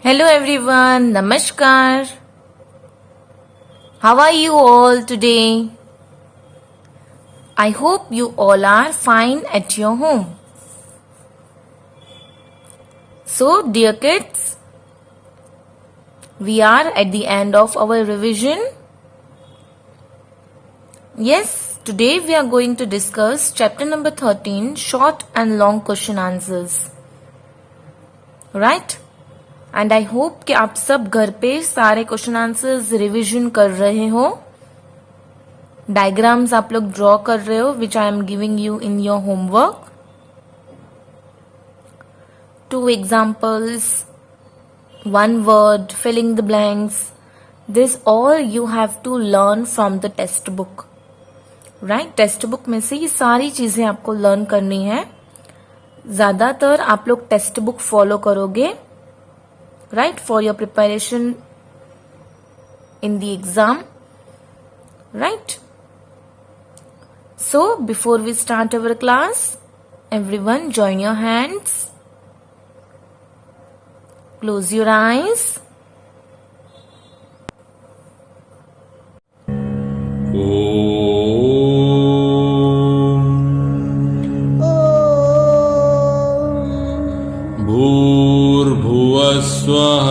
Hello everyone, Namaskar. How are you all today? I hope you all are fine at your home. So, dear kids, we are at the end of our revision. Yes, today we are going to discuss chapter number 13, short and long question answers. Right? And I hope कि आप सब घर पे सारे question answers revision कर रहे हो. Diagrams आप लोग ड्रॉ कर रहे हो which I am giving you in your homework. 2 examples, 1 word, filling the blanks. This all you have to learn from the textbook. Right, textbook में से ये सारी चीजें आपको लर्न करनी है. ज्यादातर आप लोग टेक्स्ट बुक फॉलो करोगे, right, for your preparation in the exam, right? So before we start our class, everyone join your hands, close your eyes. भूर्भुवस्वः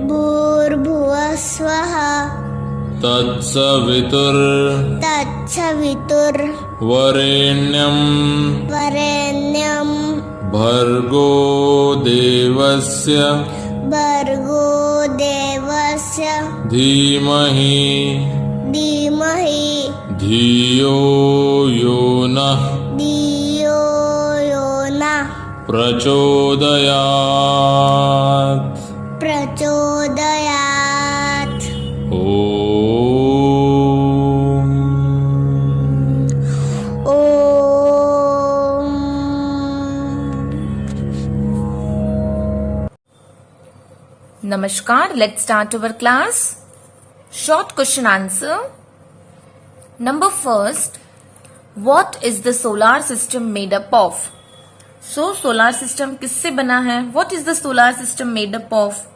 भूर्भुवस्वः तत्सवितुर्वरेण्यं वरेण्यं भर्गो देवस्य धीमहि धियो यो नः प्रचोदयात्. Namaskar. Let's start our class. Short question answer. Number first, what is the solar system made up of? So, solar system किससे बना है? What is the solar system made up of?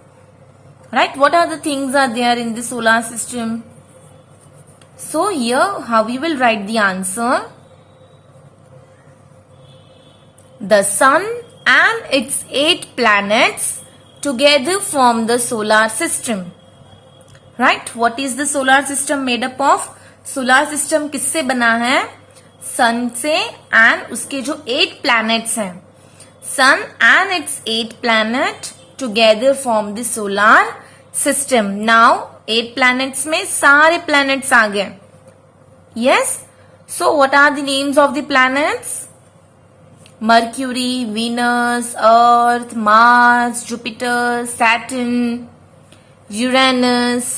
Right? What are the things are there in the solar system? So, here how we will write the answer. The sun and its 8 planets together form the solar system. Right? What is the solar system made up of? Solar system किससे बना है? सन से and उसके जो 8 planets हैं. Sun and its 8 planet together form the solar system. Now 8 planets में सारे planets आ गए. Yes, so what are the names of the planets? Mercury, Venus, Earth, Mars, Jupiter, Saturn, Uranus,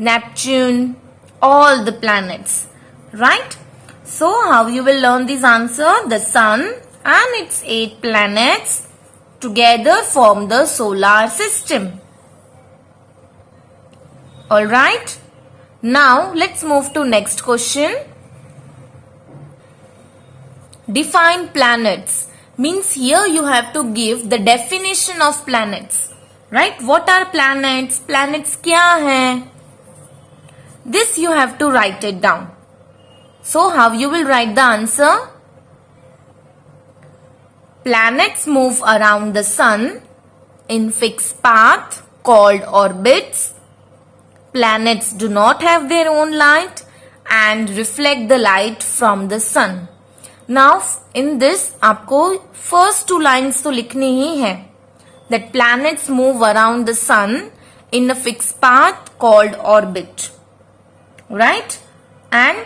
Neptune, all the planets. Right? So, how you will learn this answer? The sun and its 8 planets together form the solar system. Alright? Now, let's move to next question. Define planets. Means here you have to give the definition of planets. Right? What are planets? Planets क्या हैं? This you have to write it down. So how you will write the answer? Planets move around the sun in fixed path called orbits. Planets do not have their own light and reflect the light from the sun. Now in this आपको first 2 lines तो लिखनी ही है. That planets move around the sun in a fixed path called orbit. Right? And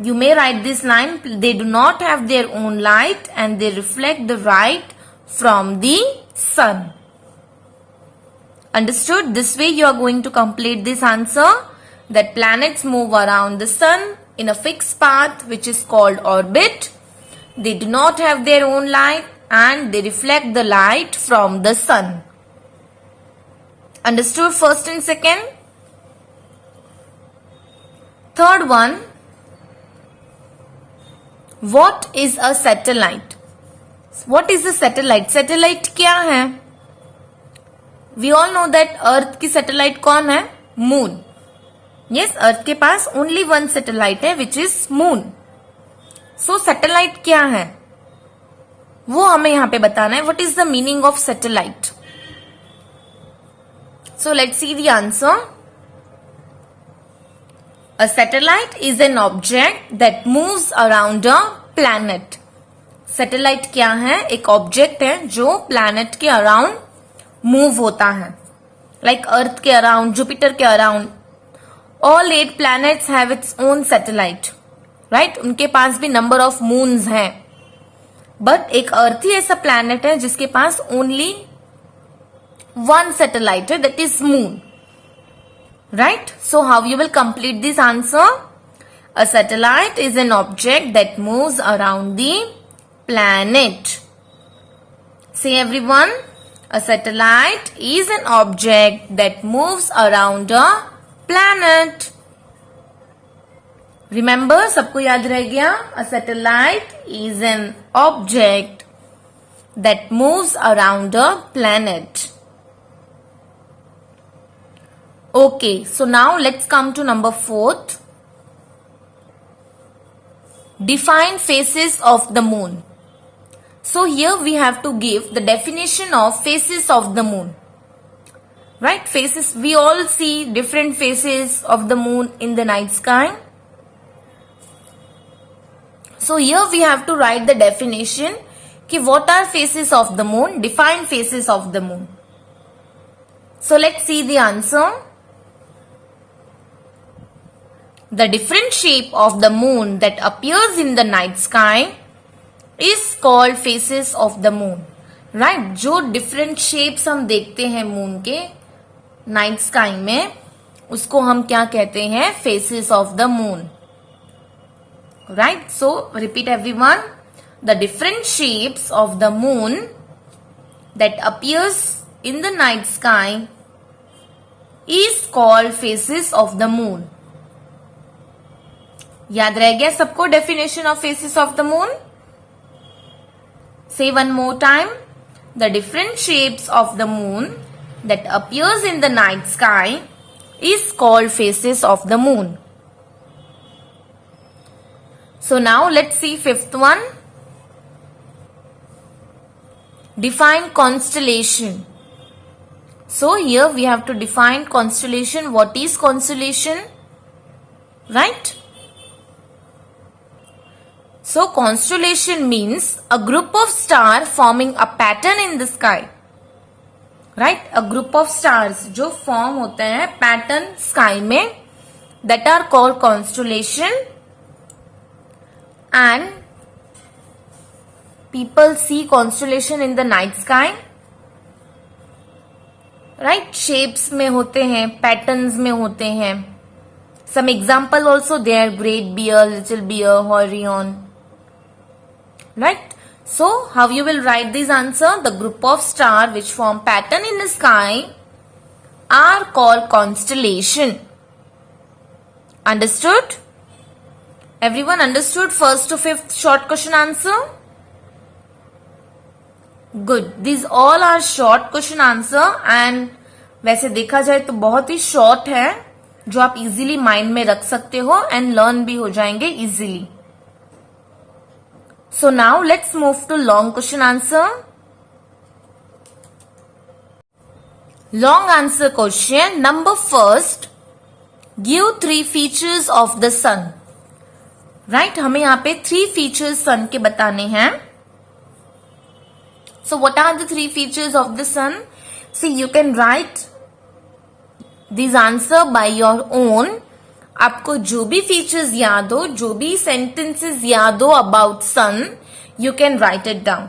you may write this line, they do not have their own light and they reflect the light from the sun. Understood? This way you are going to complete this answer. That planets move around the sun in a fixed path which is called orbit. They do not have their own light and they reflect the light from the sun. Understood first and second? Third one, what is a satellite? What is a satellite? Satellite क्या है? We all know that earth की satellite कौन है? Moon. Yes, अर्थ के पास only one satellite है which is moon. So satellite क्या है वो हमें यहां पे बताना है. What is the meaning of satellite? So let's see the answer. A satellite is an object that moves around a planet. Satellite क्या है? एक ऑब्जेक्ट है जो प्लैनेट के अराउंड मूव होता है. लाइक अर्थ के अराउंड, जुपिटर के around. All 8 planets have its own satellite, right? उनके पास भी नंबर ऑफ मून्स हैं. बट एक अर्थ ही ऐसा प्लैनेट है जिसके पास ओनली वन सैटेलाइट है, that is moon. Right? So how you will complete this answer? A satellite is an object that moves around the planet. Say everyone, a satellite is an object that moves around a planet. Remember, सबको याद रह गया? A satellite is an object that moves around a planet. Okay, so now let's come to number 4th. Define phases of the moon. So here we have to give the definition of phases of the moon. Right? Phases, we all see different phases of the moon in the night sky. So here we have to write the definition कि what are phases of the moon? Define phases of the moon. So let's see the answer. The different shape of the moon that appears in the night sky is called phases of the moon. Right? जो different shapes हम देखते हैं moon के night sky में, उसको हम क्या कहते हैं? Phases of the moon. Right? So repeat everyone. The different shapes of the moon that appears in the night sky is called phases of the moon. याद रह गया सबको definition of phases of the moon? Say one more time. The different shapes of the moon that appears in the night sky is called phases of the moon. So now let's see 5th one. Define constellation. So here we have to define constellation. What is constellation? Right? So constellation means a group of stars forming a pattern in the sky. Right? A group of stars जो form होते हैं pattern sky में, that are called constellation, and people see constellation in the night sky. Right? Shapes में होते हैं, patterns में होते हैं. Some example also there: Great Bear, Little Bear, Orion. Right? So how you will write this answer? The group of stars which form pattern in the sky are called constellation. Understood? Everyone understood 1st to 5th short question answer? Good. These all are short question answer and वैसे देखा जाए तो बहुत ही short है जो आप easily mind में रख सकते हो and learn भी हो जाएंगे easily. So now let's move to long question answer. Long answer question. Number 1st, give 3 features of the sun. Right? हमें यहाँ पे 3 features sun के बताने हैं. So what are the 3 features of the sun? See, you can write this answer by your own. आपको जो भी features याद हो, जो भी सेंटेंसेस याद हो about sun, you can write it down.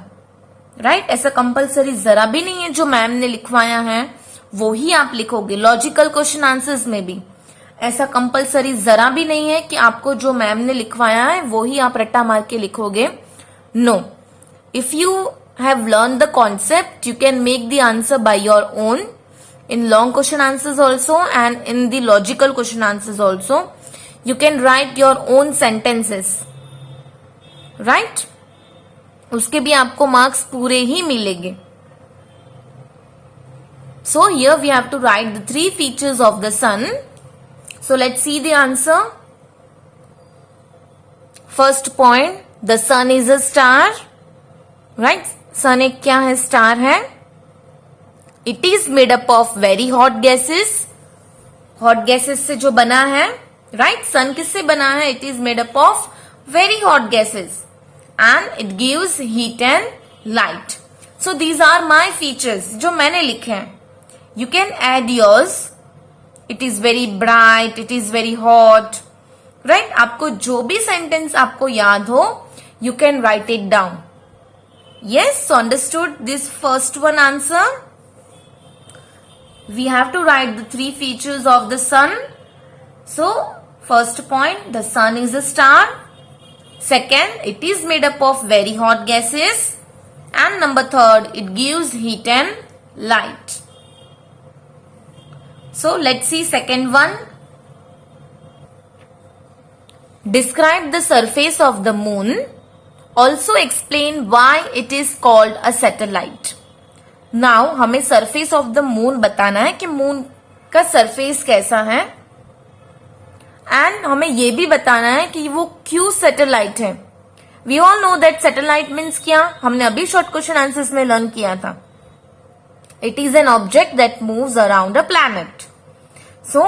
Right? ऐसा कंपलसरी जरा भी नहीं है जो मैम ने लिखवाया है वो ही आप लिखोगे. लॉजिकल क्वेश्चन आंसर्स में भी ऐसा कंपलसरी जरा भी नहीं है कि आपको जो मैम ने लिखवाया है वो ही आप रट्टा मार के लिखोगे. No. If you have learn the concept, you can make the answer by your own. In long question answers also and in the logical question answers also, you can write your own sentences. Right? उसके भी आपको marks पूरे ही मिलेंगे. So here we have to write the three features of the sun. So let's see the answer. First point, the sun is a star. Right? Sun एक क्या है? Star है. It is made up of very hot gases. Hot gases से जो बना है, right? Sun किससे बना है? It is made up of very hot gases. And it gives heat and light. So these are my features जो मैंने लिखे हैं. You can add yours. It is very bright. It is very hot. Right? आपको जो भी sentence आपको याद हो, you can write it down. Yes, so understood this first one answer. We have to write the three features of the sun. So, first point, the sun is a star. Second, it is made up of very hot gases. And number third, it gives heat and light. So, let's see second one. Describe the surface of the moon. Also explain why it is called a satellite. Now हमें surface of the moon बताना है कि moon का surface कैसा है, and हमें यह भी बताना है कि वो क्यों सैटेलाइट है. We all know that satellite means क्या, हमने अभी शॉर्ट क्वेश्चन आंसर्स में लर्न किया था. It is an object that moves around a planet. So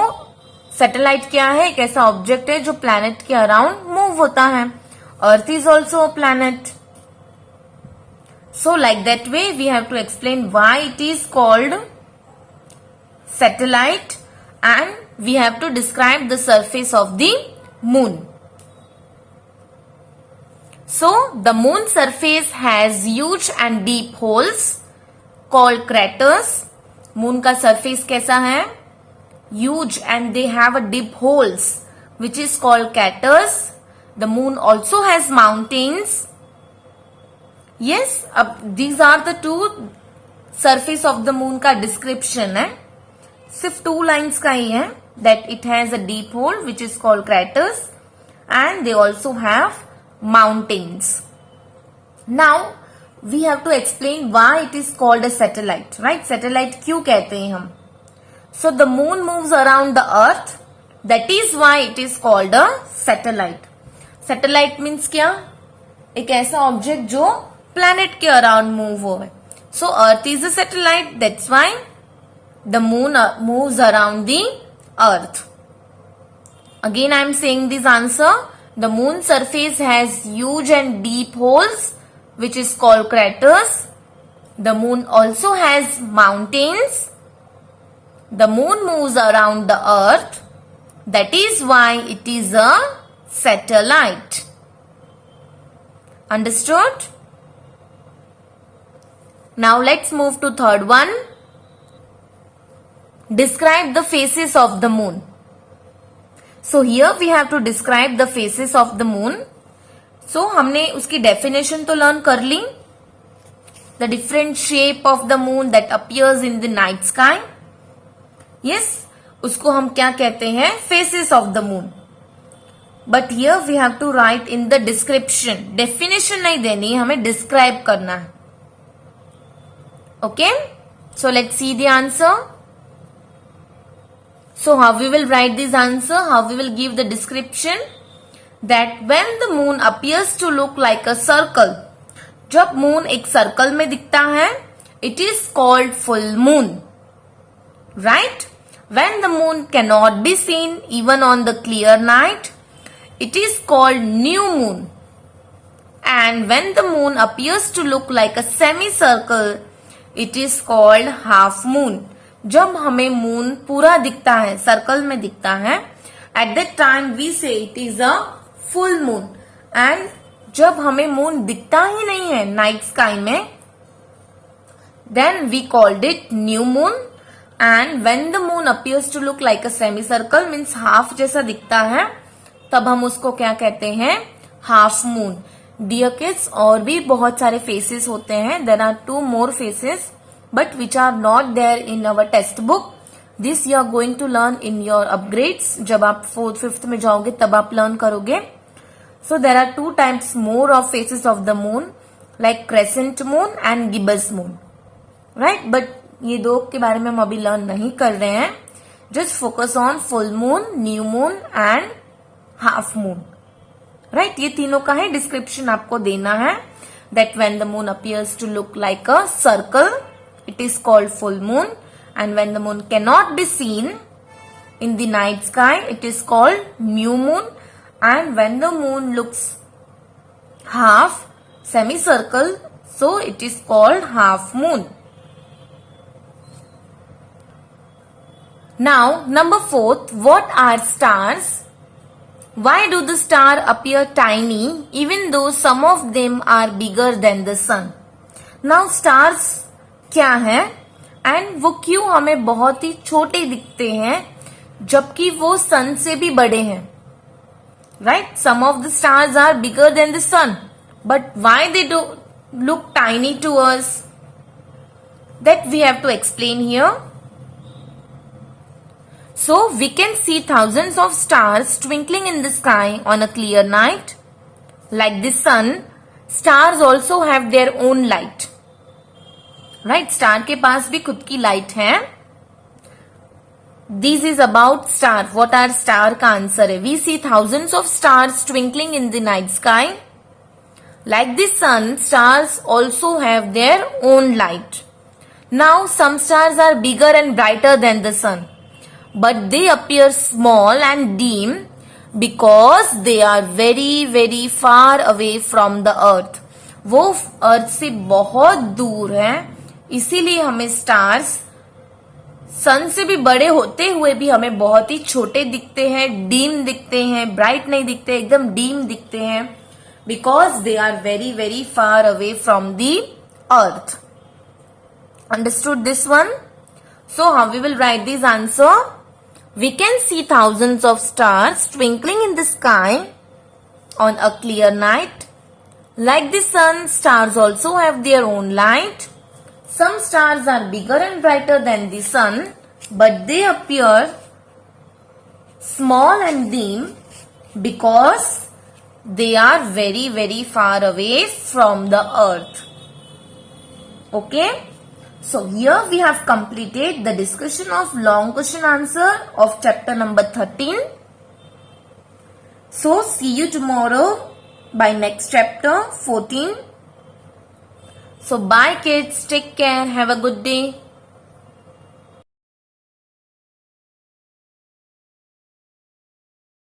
satellite क्या है? एक ऐसा ऑब्जेक्ट है जो प्लैनेट के अराउंड मूव होता है. Earth is also a planet. So like that way we have to explain why it is called satellite, and we have to describe the surface of the moon. So the moon surface has huge and deep holes called craters. Moon का surface कैसा है? Huge, and they have a deep holes which is called craters. The moon also has mountains. Yes, अब these are the two surface of the moon का description है. सिर्फ 2 lines का ही है. That it has a deep hole which is called craters, and they also have mountains. Now we have to explain why it is called a satellite, right? Satellite क्यों कहते हैं हम? So the moon moves around the earth. That is why it is called a satellite. Satellite means क्या? एक ऐसा object जो planet के around move होवे. So earth is a satellite. That's why the moon moves around the earth. Again I am saying this answer. The moon surface has huge and deep holes which is called craters. The moon also has mountains. The moon moves around the earth. That is why it is a satellite. Understood? Now let's move to third one. Describe the faces of the moon. So here we have to describe the faces of the moon. So हमने उसकी definition तो learn कर ली. The different shape of the moon that appears in the night sky. Yes, उसको हम क्या कहते हैं? Faces of the moon. But here we have to write in the description. Definition नहीं देनी, हमें describe करना है. Okay, so let's see the answer. So how we will write this answer, how we will give the description, that when the moon appears to look like a circle, जब moon एक circle में दिखता है, it is called full moon, right? When the moon cannot be seen even on the clear night, it is called new moon. And when the moon appears to look like a semicircle, it is called half moon. जब हमें moon पूरा दिखता है, circle में दिखता है, at that time we say it is a full moon. And जब हमें मून दिखता ही नहीं है नाइट स्काई में, then we called it new moon. And when the moon appears to look like a semicircle, means half जैसा दिखता है, तब हम उसको क्या कहते हैं? Half moon. डियर किड्स, और भी बहुत सारे फेसेस होते हैं. There are 2 more faces but which are not there in our textbook. This you are going to learn in your upgrades. जब आप 4th 5th में जाओगे तब आप लर्न करोगे. So there are 2 types more of faces of the moon, like crescent moon and gibbous moon, right? But ये दो के बारे में हम अभी लर्न नहीं कर रहे हैं. Just focus on full moon, new moon and half moon. Right, ये तीनों का है डिस्क्रिप्शन आपको देना है. That when the moon appears to look like a circle, it is called full moon. And when the moon can not be seen in the night sky, it is called new moon. And when the moon looks half semicircle, so it is called half moon. Now number 4th, what are stars? Why do the stars appear tiny even though some of them are bigger than the sun? Now stars क्या है and वो क्यों हमें बहुत ही छोटे दिखते हैं जबकि वो सन से भी बड़े हैं. Right, some of the stars are bigger than the sun, but why they do look tiny to us? That we have to explain here. So we can see thousands of stars twinkling in the sky on a clear night. Like the sun, stars also have their own light. Right, star के पास भी खुद की light है. This is about star. What are star का answer है. We see thousands of stars twinkling in the night sky. Like the sun, stars also have their own light. Now some stars are bigger and brighter than the sun, but they appear small and dim because they are very very far away from the earth. वो अर्थ से बहुत दूर है, इसीलिए हमें stars सन से भी बड़े होते हुए भी हमें बहुत ही छोटे दिखते हैं, डीम दिखते हैं, ब्राइट नहीं दिखते, एकदम डीम दिखते हैं, because they are very very far away from the earth. Understood this one? So how we will write this answer. We can see thousands of stars twinkling in the sky on a clear night. Like the sun, stars also have their own light. Some stars are bigger and brighter than the sun, but they appear small and dim because they are very very far away from the earth. Okay? So here we have completed the discussion of long question answer of chapter number 13. So see you tomorrow by next chapter 14. So bye kids, take care, have a good day.